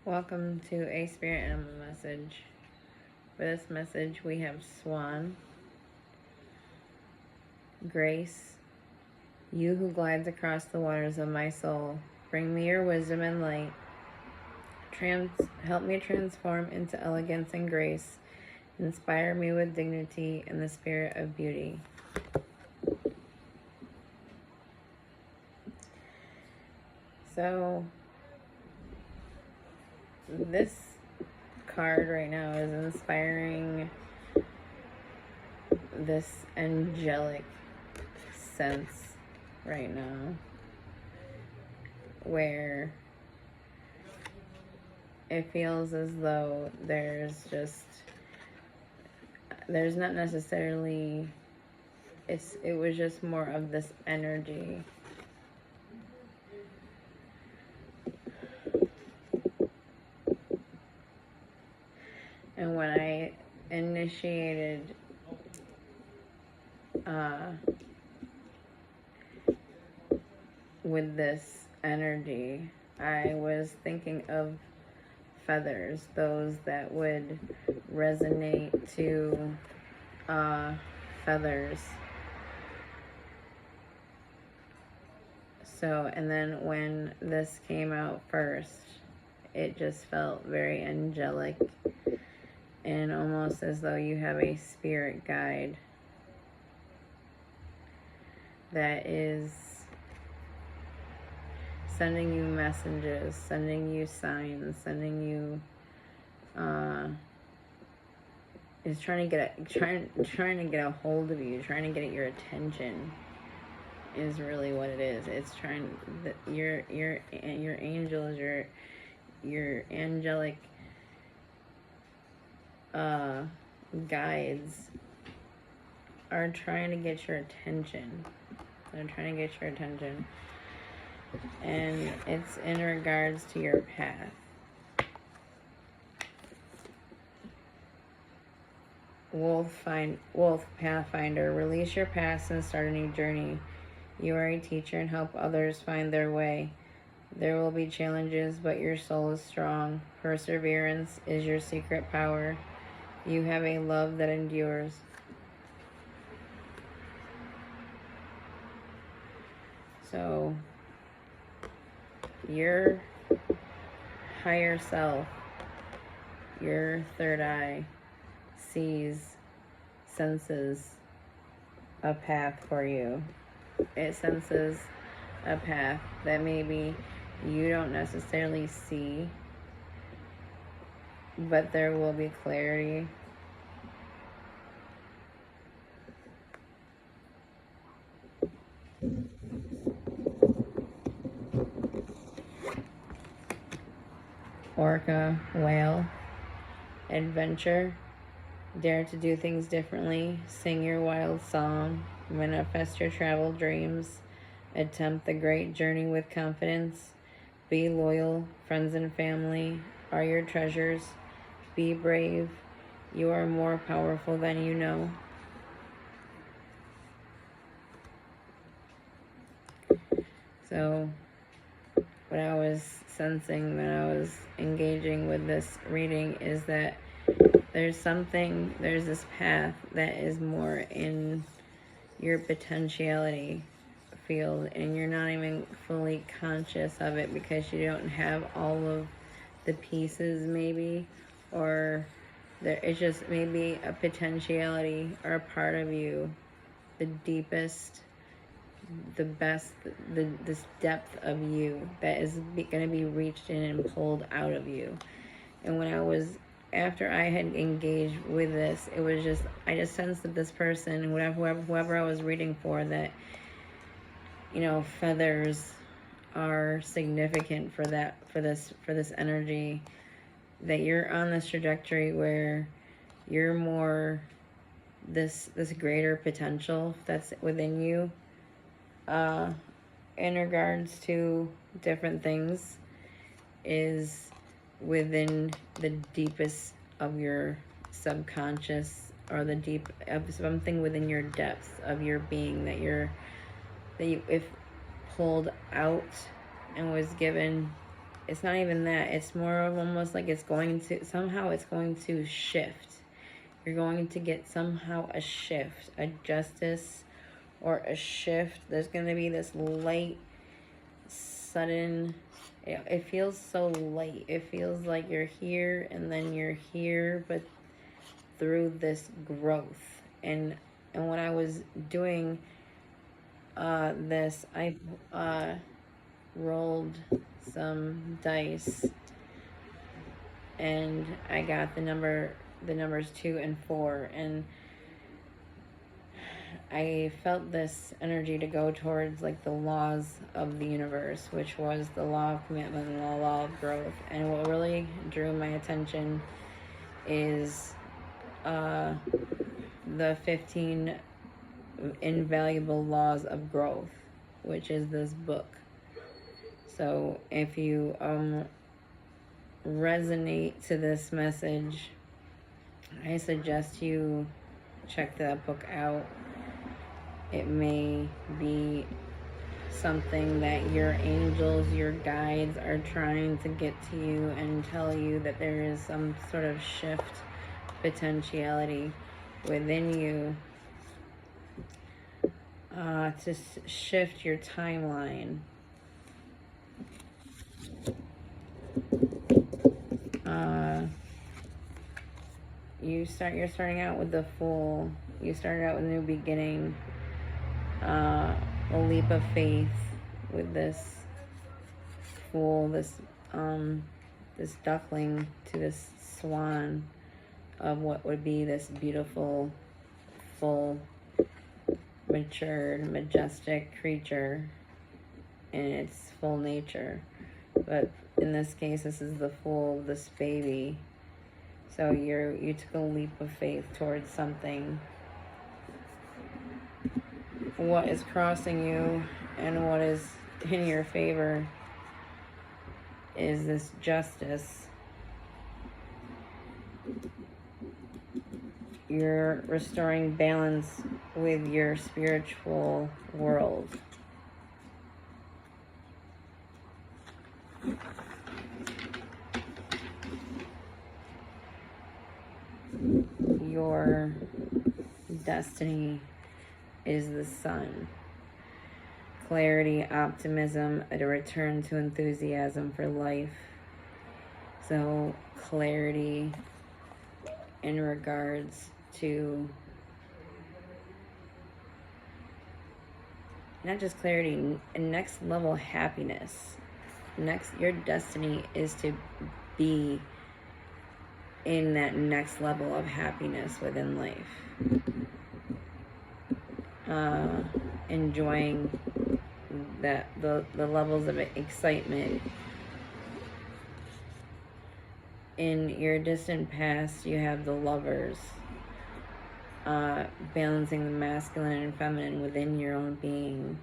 Welcome to a spirit animal message. For this message, we have Swan, Grace, you who glides across the waters of my soul. Bring me your wisdom and light. Help me transform into elegance and grace. Inspire me with dignity and the spirit of beauty. So, this card right now is inspiring this angelic sense right now, where it feels as though there's not necessarily, it was just more of this energy. And when I initiated with this energy, I was thinking of feathers, those that would resonate to feathers. So, and then when this came out first, it just felt very angelic and almost as though you have a spirit guide that is sending you messages, sending you signs, sending you is trying to get a hold of you, trying to get your attention is really what it is. It's trying your angels, your angelic guides are trying to get your attention. They're trying to get your attention. And it's in regards to your path. Wolf Pathfinder, release your past and start a new journey. You are a teacher and help others find their way. There will be challenges, but your soul is strong. Perseverance is your secret power. You have a love that endures. So, your higher self, your third eye, senses a path for you. It senses a path that maybe you don't necessarily see, but there will be clarity. Orca, whale, adventure, dare to do things differently, sing your wild song, manifest your travel dreams, attempt the great journey with confidence, be loyal, friends and family are your treasures, be brave, you are more powerful than you know. So, what I was sensing when I was engaging with this reading is that there's this path that is more in your potentiality field, and you're not even fully conscious of it because you don't have all of the pieces maybe, or it's just maybe a potentiality or a part of you, the deepest, the best, this depth of you that is going to be reached in and pulled out of you. And after I had engaged with this, it was just, I just sensed that this person, whoever I was reading for, that, feathers are significant for this energy, that you're on this trajectory where you're more this greater potential that's within you, in regards to different things, is within the deepest of your subconscious, or the deep of something within your depths of your being that if pulled out and was given it's not even that. It's more of almost like it's going to, somehow it's going to shift. You're going to get somehow a shift, a justice or a shift. There's going to be this light, sudden, it feels so light. It feels like you're here and then you're here, but through this growth. And when I was doing this, I rolled some dice and I got the numbers 2 and 4, and I felt this energy to go towards like the laws of the universe, which was the law of commitment and the law of growth. And what really drew my attention is the 15 invaluable laws of growth, which is this book. So if you resonate to this message, I suggest you check that book out. It may be something that your angels, your guides are trying to get to you and tell you that there is some sort of shift potentiality within you to shift your timeline. You're starting out with the Fool. You started out with a new beginning, a leap of faith with this Fool, this duckling to this swan of what would be this beautiful, full, matured, majestic creature in its full nature. But in this case, this is the Fool, this baby. So you took a leap of faith towards something. What is crossing you and what is in your favor is this justice. You're restoring balance with your spiritual world. Your destiny is the sun. Clarity, optimism, a return to enthusiasm for life. So clarity in regards to not just clarity, next level happiness. Your destiny is to be in that next level of happiness within life. Enjoying that the levels of excitement. In your distant past, you have the Lovers, balancing the masculine and feminine within your own being.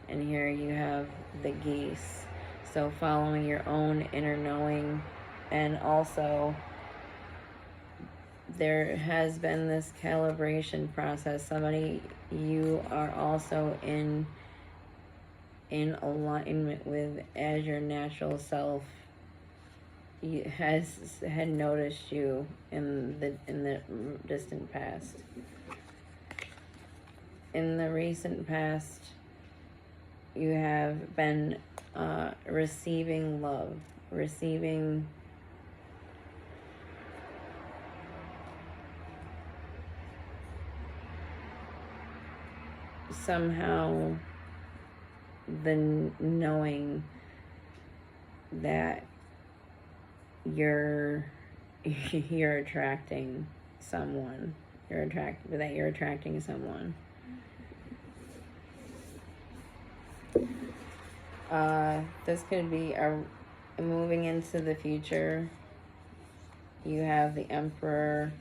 And here you have the Geese. So following your own inner knowing, and also there has been this calibration process. Somebody you are also in alignment with as your natural self had noticed you in the distant past. In the recent past, you have been receiving love, receiving somehow the knowing that you're attracting someone. You're attracting someone. This could be moving into the future. You have the Emperor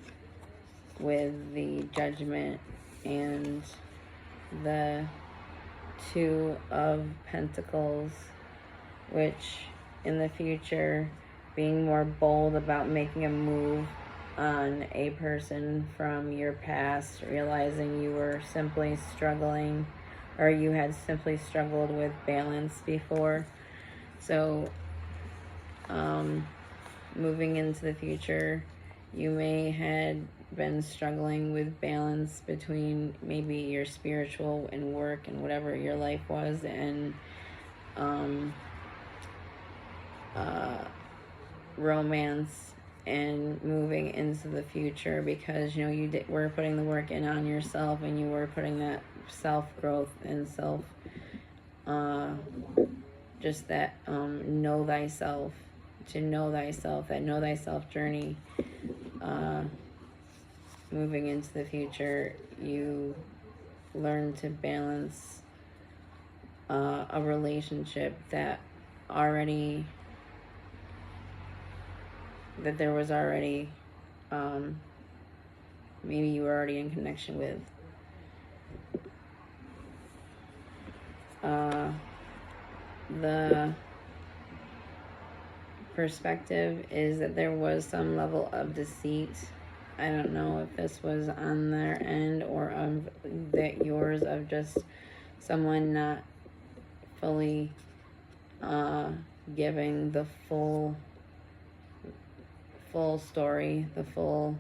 with the Judgment and the Two of Pentacles, which in the future, being more bold about making a move on a person from your past, realizing you were simply struggling, or you had simply struggled with balance before. So moving into the future, you may had been struggling with balance between maybe your spiritual and work and whatever your life was, and romance, and moving into the future, because you know you were putting the work in on yourself, and you were putting that self growth and self just that know thyself, to know thyself, that know thyself journey. Moving into the future, you learn to balance a relationship that there was already maybe you were already in connection with. The perspective is that there was some level of deceit. I don't know if this was on their end or of that yours, of just someone not fully giving the full story, the full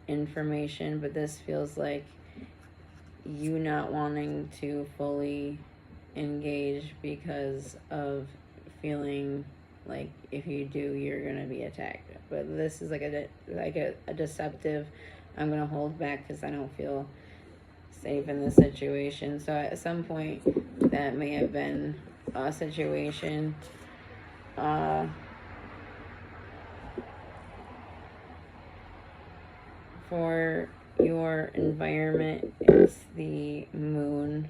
information. But this feels like you not wanting to fully engage because of feeling like if you do, you're gonna be attacked. But this is like a deceptive, I'm gonna hold back because I don't feel safe in this situation. So at some point, that may have been a situation. For your environment, it's the moon.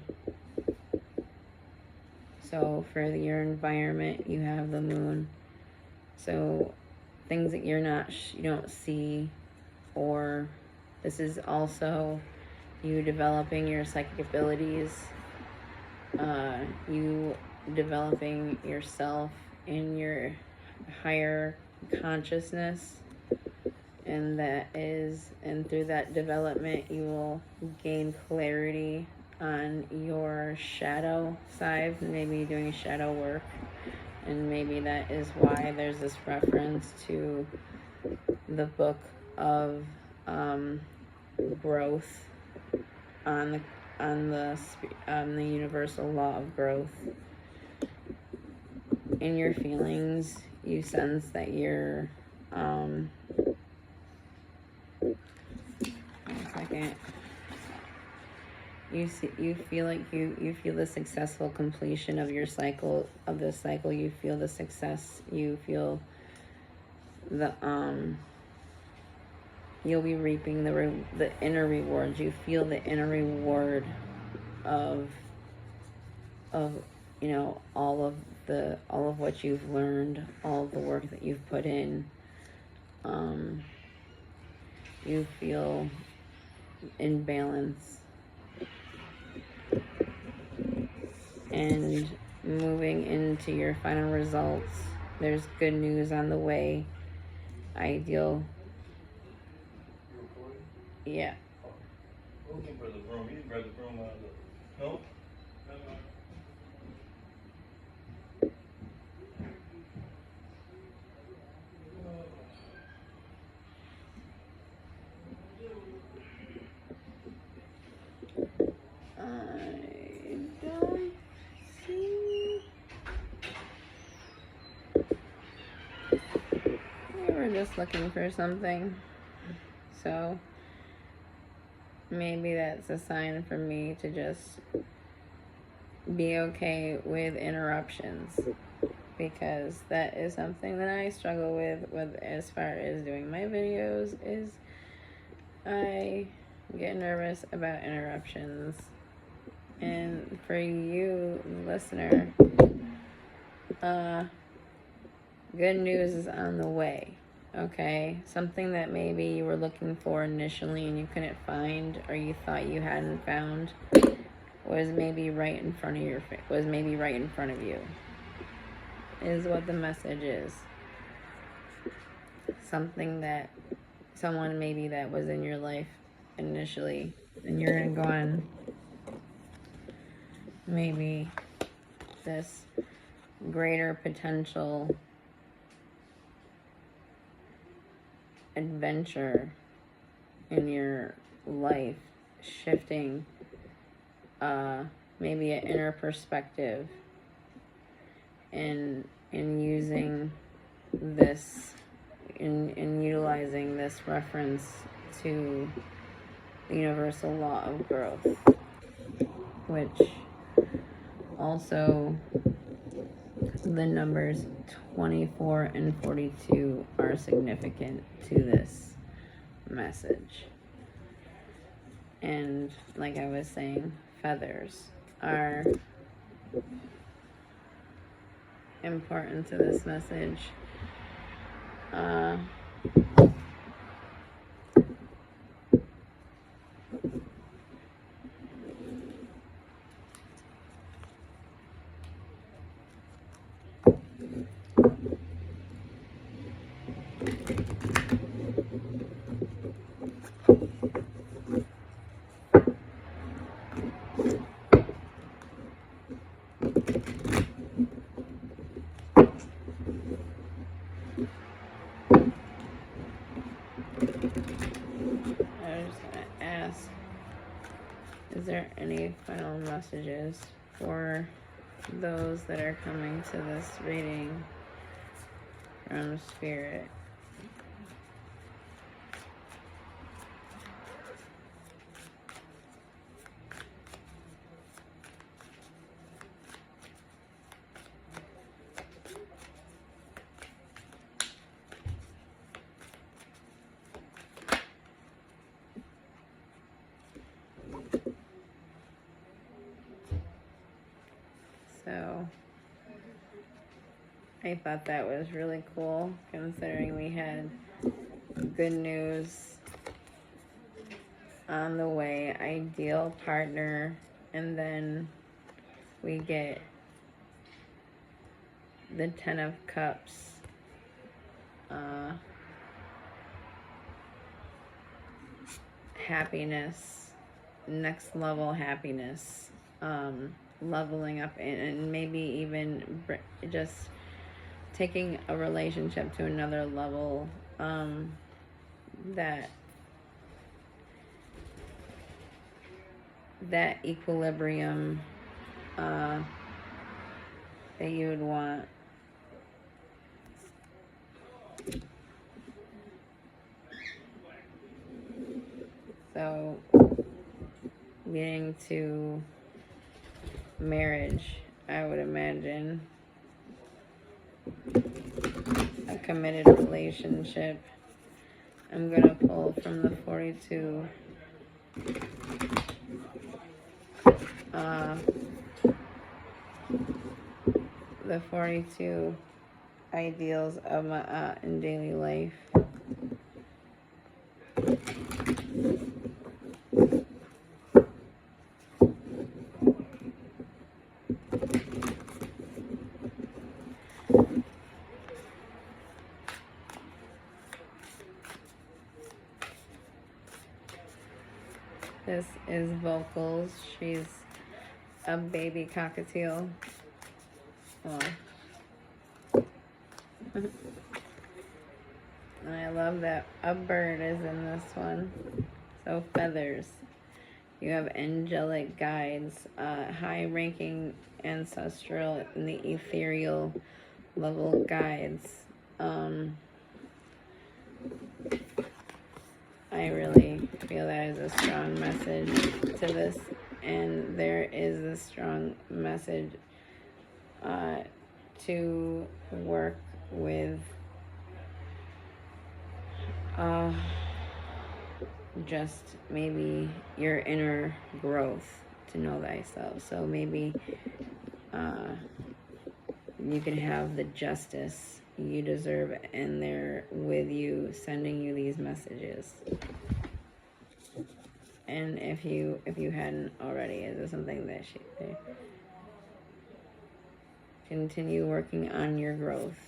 So for your environment, you have the moon. So things that you don't see, or this is also you developing your psychic abilities, you developing yourself in your higher consciousness, and through that development you will gain clarity on your shadow side, maybe doing shadow work. And maybe that is why there's this reference to the book of growth on the universal law of growth. In your feelings, you sense that you're one second. You feel like you feel the successful completion of your cycle, of this cycle. You feel the success. You feel the you'll be reaping the inner rewards. You feel the inner reward of you know all of what you've learned, all of the work that you've put in. You feel in balance. And moving into your final results, there's good news on the way. Ideal. Yeah. Looking for the broom. You didn't grab the broom out of the... No? I don't see. We were just looking for something. So maybe that's a sign for me to just be okay with interruptions, because that is something that I struggle with as far as doing my videos. Is I get nervous about interruptions. And for you, listener, good news is on the way. Okay, something that maybe you were looking for initially and you couldn't find, or you thought you hadn't found, was maybe right in front of you, is what the message is. Something that someone maybe that was in your life initially, and you're gonna go on maybe this greater potential adventure in your life, shifting maybe an inner perspective, and using this in utilizing this reference to the universal law of growth, which also the numbers 24 and 42 are significant to this message. And like I was saying, feathers are important to this message. Is there any final messages for those that are coming to this reading from Spirit? So I thought that was really cool, considering we had good news on the way, ideal partner, and then we get the 10 of Cups, happiness, next level happiness, leveling up, and maybe even just taking a relationship to another level, that equilibrium that you would want. So getting to marriage, I would imagine, a committed relationship. I'm gonna pull from the 42. The 42 ideals of Ma'at in daily life. This is Vocals. She's a baby cockatiel. Oh. And I love that a bird is in this one. So feathers. You have angelic guides, high-ranking ancestral and the ethereal level guides. I really feel that is a strong message to this, and there is a strong message to work with just maybe your inner growth, to know thyself. So maybe you can have the justice you deserve, and they're with you, sending you these messages. And if you hadn't already, is this something that they continue working on your growth?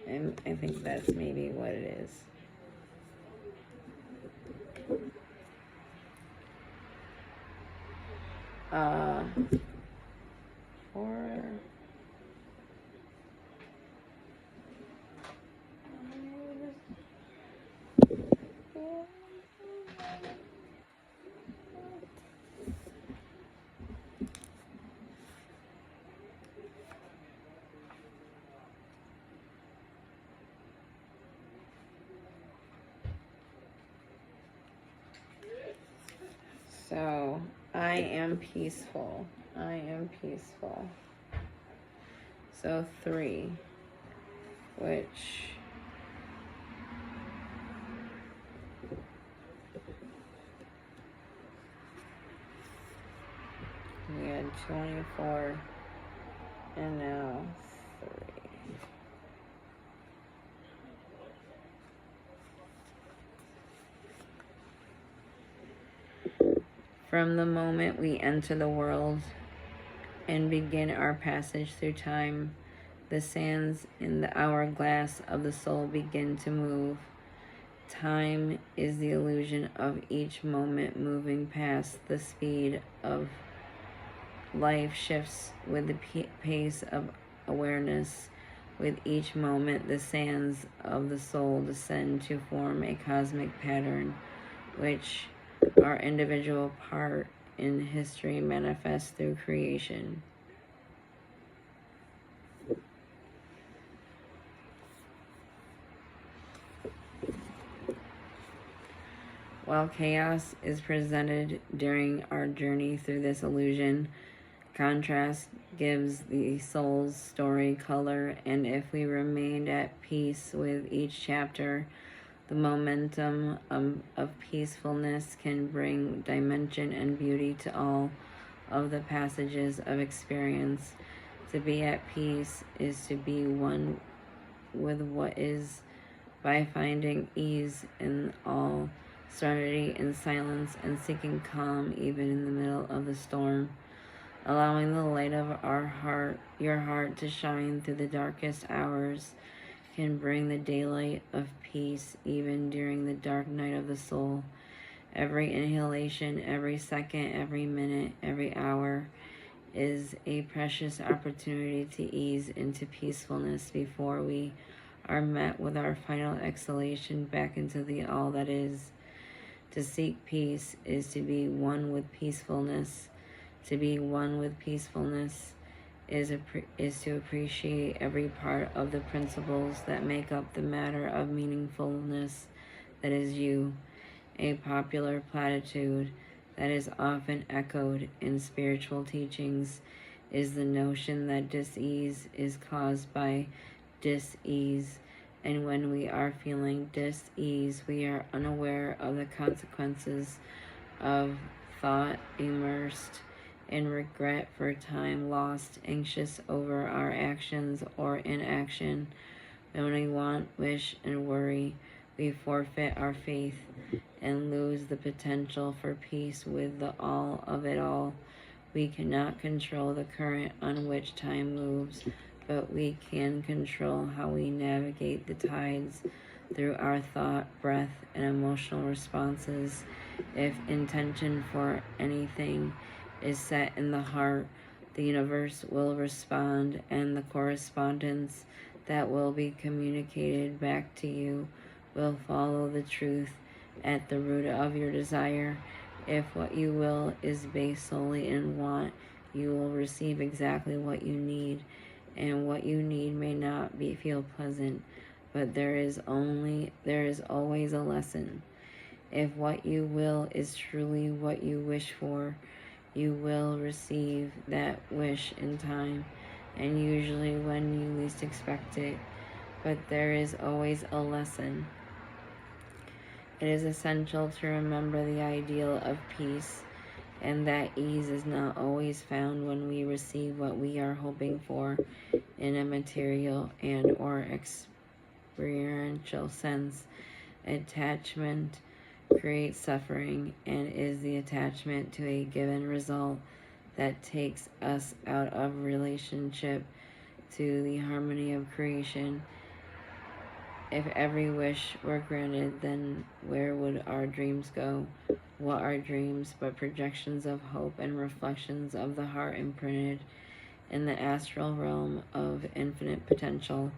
And I think that's maybe what it is. So, I am peaceful. I am peaceful. So 3, which we had 24 and now 3. From the moment we enter the world and begin our passage through time, the sands in the hourglass of the soul begin to move. Time is the illusion of each moment moving past. The speed of life shifts with the pace of awareness. With each moment, the sands of the soul descend to form a cosmic pattern, which our individual part in history manifests through creation. While chaos is presented during our journey through this illusion, contrast gives the soul's story color, and if we remained at peace with each chapter, the momentum of peacefulness can bring dimension and beauty to all of the passages of experience. To be at peace is to be one with what is by finding ease in all, serenity in silence, and seeking calm even in the middle of the storm. Allowing the light of your heart to shine through the darkest hours can bring the daylight of peace even during the dark night of the soul. Every inhalation, every second, every minute, every hour is a precious opportunity to ease into peacefulness before we are met with our final exhalation back into the all that is. To seek peace is to be one with peacefulness. To be one with peacefulness is to appreciate every part of the principles that make up the matter of meaningfulness that is you. A popular platitude that is often echoed in spiritual teachings is the notion that dis-ease is caused by dis-ease, and when we are feeling dis-ease, we are unaware of the consequences of thought immersed in regret for time lost, anxious over our actions or inaction. When we want, wish, and worry, we forfeit our faith and lose the potential for peace with the all of it all. We cannot control the current on which time moves, but we can control how we navigate the tides through our thought, breath, and emotional responses. If intention for anything is set in the heart, the universe will respond, and the correspondence that will be communicated back to you will follow the truth at the root of your desire. If what you will is based solely in want, you will receive exactly what you need, and what you need may not feel pleasant, but there is always a lesson. If what you will is truly what you wish for, you will receive that wish in time, and usually when you least expect it. But there is always a lesson. It is essential to remember the ideal of peace, and that ease is not always found when we receive what we are hoping for in a material and or experiential sense. Attachment creates suffering and is the attachment to a given result that takes us out of relationship to the harmony of creation. If every wish were granted, then where would our dreams go? What are dreams but projections of hope and reflections of the heart imprinted in the astral realm of infinite potential?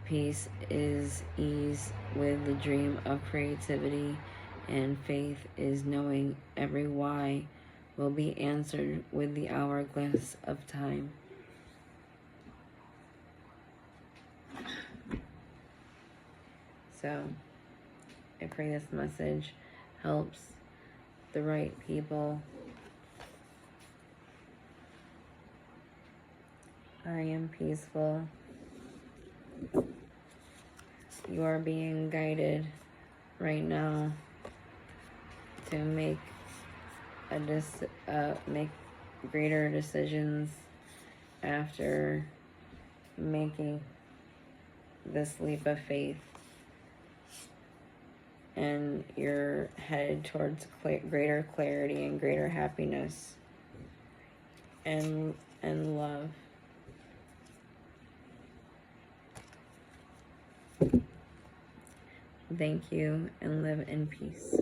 Peace is ease with the dream of creativity, and faith is knowing every why will be answered with the hourglass of time. So, I pray this message helps the right people. I am peaceful. You are being guided right now to make make greater decisions after making this leap of faith, and you're headed towards greater clarity and greater happiness and love. Thank you, and live in peace.